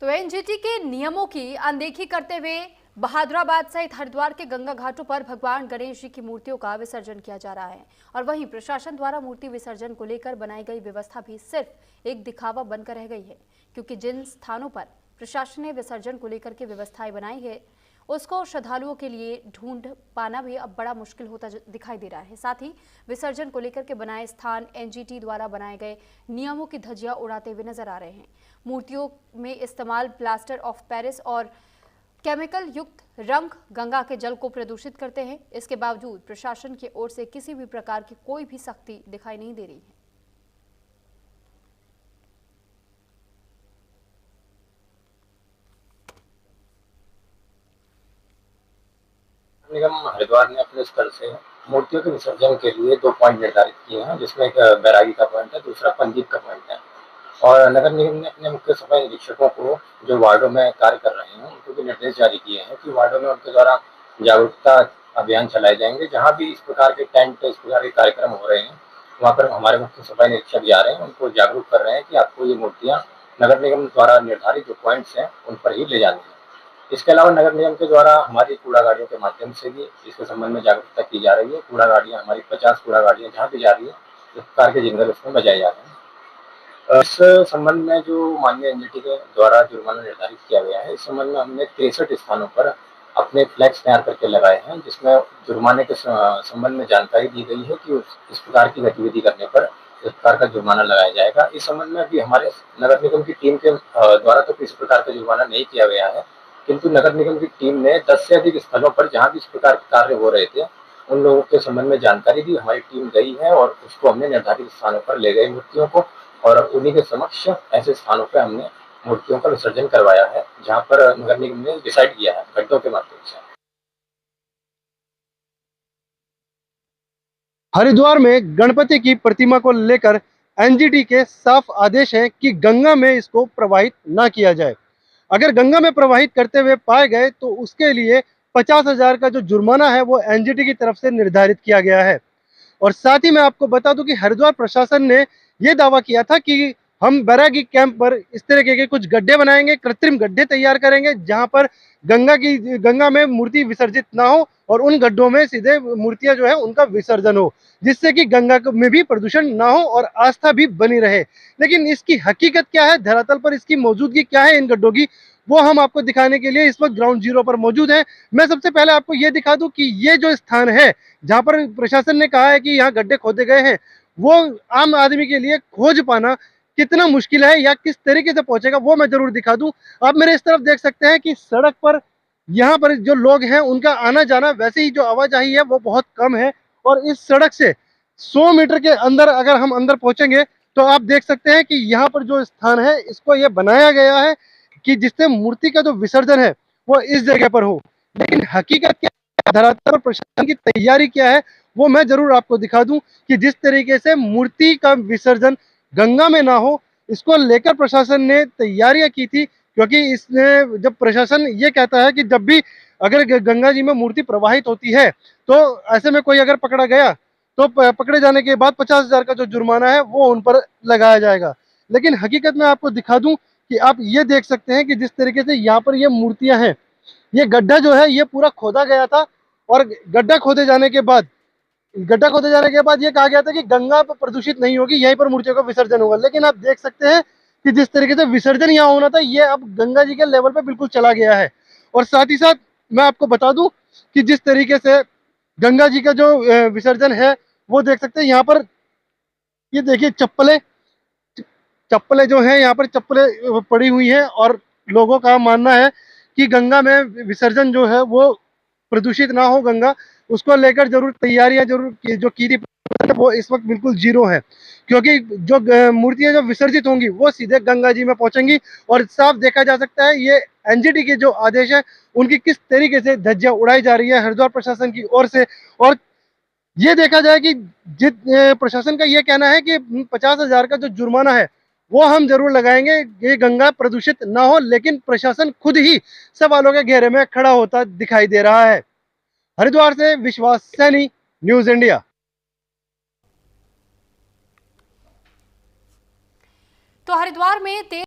तो एनजीटी के नियमों की अनदेखी करते हुए बहादुराबाद सहित हरिद्वार के गंगा घाटों पर भगवान गणेश जी की मूर्तियों का विसर्जन किया जा रहा है और वहीं प्रशासन द्वारा मूर्ति विसर्जन को लेकर बनाई गई व्यवस्था भी सिर्फ एक दिखावा बनकर रह गई है, क्योंकि जिन स्थानों पर प्रशासन ने विसर्जन को लेकर के व्यवस्थाएं बनाई है उसको श्रद्धालुओं के लिए ढूंढ पाना भी अब बड़ा मुश्किल होता दिखाई दे रहा है। साथ ही विसर्जन को लेकर के बनाए स्थान एनजीटी द्वारा बनाए गए नियमों की धज्जियां उड़ाते हुए नजर आ रहे हैं। मूर्तियों में इस्तेमाल प्लास्टर ऑफ पेरिस और केमिकल युक्त रंग गंगा के जल को प्रदूषित करते हैं। इसके बावजूद प्रशासन की ओर से किसी भी प्रकार की कोई भी सख्ती दिखाई नहीं दे रही है। निगम हरिद्वार ने अपने स्तर से मूर्तियों के विसर्जन के लिए 2 पॉइंट निर्धारित किए हैं, जिसमें एक बैरागी का पॉइंट है, दूसरा पंजीत का पॉइंट है। और नगर निगम ने अपने मुख्य सफाई निरीक्षकों को जो वार्डों में कार्य कर रहे हैं उनको भी निर्देश जारी किए हैं कि वार्डों में उनके द्वारा जागरूकता अभियान चलाए जाएंगे। जहाँ भी इस प्रकार के टेंट, इस प्रकार के कार्यक्रम हो रहे हैं, वहाँ पर हमारे मुख्य सफाई निरीक्षक जा रहे हैं, उनको जागरूक कर रहे हैं कि आपको ये मूर्तियाँ नगर निगम द्वारा निर्धारित जो पॉइंट्स हैं उन पर ही ले जानी है। इसके अलावा नगर निगम के द्वारा हमारी कूड़ा गाड़ियों के माध्यम से भी इसके संबंध में जागरूकता की जा रही है। कूड़ा गाड़ियाँ हमारी 50 कूड़ा गाड़ियाँ जहाँ भी जा रही है, इस प्रकार के जिंगल उसमें बजाए जा रहे हैं। इस संबंध में जो माननीय एनजीटी के द्वारा जुर्माना निर्धारित किया गया है, इस संबंध में हमने 63 स्थानों पर अपने फ्लैक्स तैयार करके लगाए हैं, जिसमें जुर्माने के संबंध में जानकारी दी गई है कि इस प्रकार की गतिविधि करने पर इस प्रकार का जुर्माना लगाया जाएगा। इस संबंध में भी हमारे नगर निगम की टीम के द्वारा तो किसी प्रकार का जुर्माना नहीं किया गया है, किंतु नगर निगम की टीम ने 10 से अधिक स्थलों पर जहां भी इस प्रकार के कार्य हो रहे थे उन लोगों के संबंध में जानकारी दी। हमारी टीम गई है और उसको हमने निर्धारित स्थानों पर ले गई मूर्तियों को, और उन्हीं के समक्ष ऐसे स्थानों पर हमने मूर्तियों का विसर्जन करवाया है जहां पर नगर निगम ने डिसाइड किया है गड्ढों के माध्यम से। हरिद्वार में गणपति की प्रतिमा को लेकर एनजीटी के साफ आदेश हैं कि गंगा में इसको प्रवाहित ना किया जाए। अगर गंगा में प्रवाहित करते हुए पाए गए तो उसके लिए 50,000 का जो जुर्माना है वो एनजीटी की तरफ से निर्धारित किया गया है। और साथ ही मैं आपको बता दूं कि हरिद्वार प्रशासन ने यह दावा किया था कि हम बैरागी कैंप पर इस तरीके के कुछ गड्ढे बनाएंगे, कृत्रिम गड्ढे तैयार करेंगे जहां पर गंगा में मूर्ति विसर्जित ना हो और उन गड्ढों में सीधे मूर्तियां जो है उनका विसर्जन हो, जिससे कि गंगा में भी प्रदूषण ना हो और आस्था भी बनी रहे। लेकिन इसकी हकीकत क्या है, धरातल पर इसकी मौजूदगी क्या है इन गड्ढों की, वो हम आपको दिखाने के लिए इस वक्त ग्राउंड जीरो पर मौजूद हैं। मैं सबसे पहले आपको ये दिखा दूं कि ये जो स्थान है जहां पर प्रशासन ने कहा है कि यहाँ गड्ढे खोदे गए हैं, वो आम आदमी के लिए खोज पाना कितना मुश्किल है या किस तरीके से पहुंचेगा वो मैं जरूर दिखा दूं। आप मेरे इस तरफ देख सकते हैं कि सड़क पर यहाँ पर जो लोग हैं उनका आना जाना, वैसे ही जो आवाजाही है वो बहुत कम है। और इस सड़क से 100 मीटर के अंदर अगर हम अंदर पहुंचेंगे तो आप देख सकते हैं कि यहाँ पर जो स्थान है इसको ये बनाया गया है कि जिससे मूर्ति का जो विसर्जन है वो इस जगह पर हो। लेकिन हकीकत क्या, धरातल पर प्रशासन की तैयारी क्या है वो मैं जरूर आपको दिखा दूं कि जिस तरीके से मूर्ति का विसर्जन गंगा में ना हो, इसको लेकर प्रशासन ने तैयारियां की थी। क्योंकि इसने जब प्रशासन ये कहता है कि जब भी अगर गंगा जी में मूर्ति प्रवाहित होती है तो ऐसे में कोई अगर पकड़ा गया तो पकड़े जाने के बाद 50,000 का जो जुर्माना है वो उन पर लगाया जाएगा। लेकिन हकीकत में आपको दिखा दूं कि आप ये देख सकते हैं कि जिस तरीके से यहाँ पर ये मूर्तियां हैं, ये गड्ढा जो है ये पूरा खोदा गया था और गड्ढा खोदे जाने के बाद ये कहा गया था कि गंगा प्रदूषित नहीं होगी, यहीं पर मूर्तियों का विसर्जन होगा। लेकिन आप देख सकते हैं कि जिस तरीके से विसर्जन यहाँ होना था ये अब गंगा जी के लेवल पे बिल्कुल चला गया है। और साथ ही साथ मैं आपको बता दूं कि जिस तरीके से गंगा जी का जो विसर्जन है वो देख सकते हैं यहाँ पर, ये देखिए चप्पलें जो है यहाँ पर चप्पलें पड़ी हुई हैं और लोगों का मानना है कि गंगा में विसर्जन जो है वो प्रदूषित ना हो, गंगा उसको लेकर जरूर तैयारियां जरूर जो की थी वो इस वक्त बिल्कुल जीरो है। क्योंकि जो मूर्तियां जो विसर्जित होंगी वो सीधे गंगा जी में पहुंचेंगी और साफ देखा जा सकता है ये एनजीटी के जो आदेश है उनकी किस तरीके से धज्जियां उड़ाई जा रही है हरिद्वार प्रशासन की ओर से। और ये देखा जाए कि जिस प्रशासन का ये कहना है कि 50,000 का जो जुर्माना है वो हम जरूर लगाएंगे, ये गंगा प्रदूषित ना हो, लेकिन प्रशासन खुद ही सवालों के घेरे में खड़ा होता दिखाई दे रहा है। हरिद्वार से विश्वास सैनी, न्यूज इंडिया। तो हरिद्वार में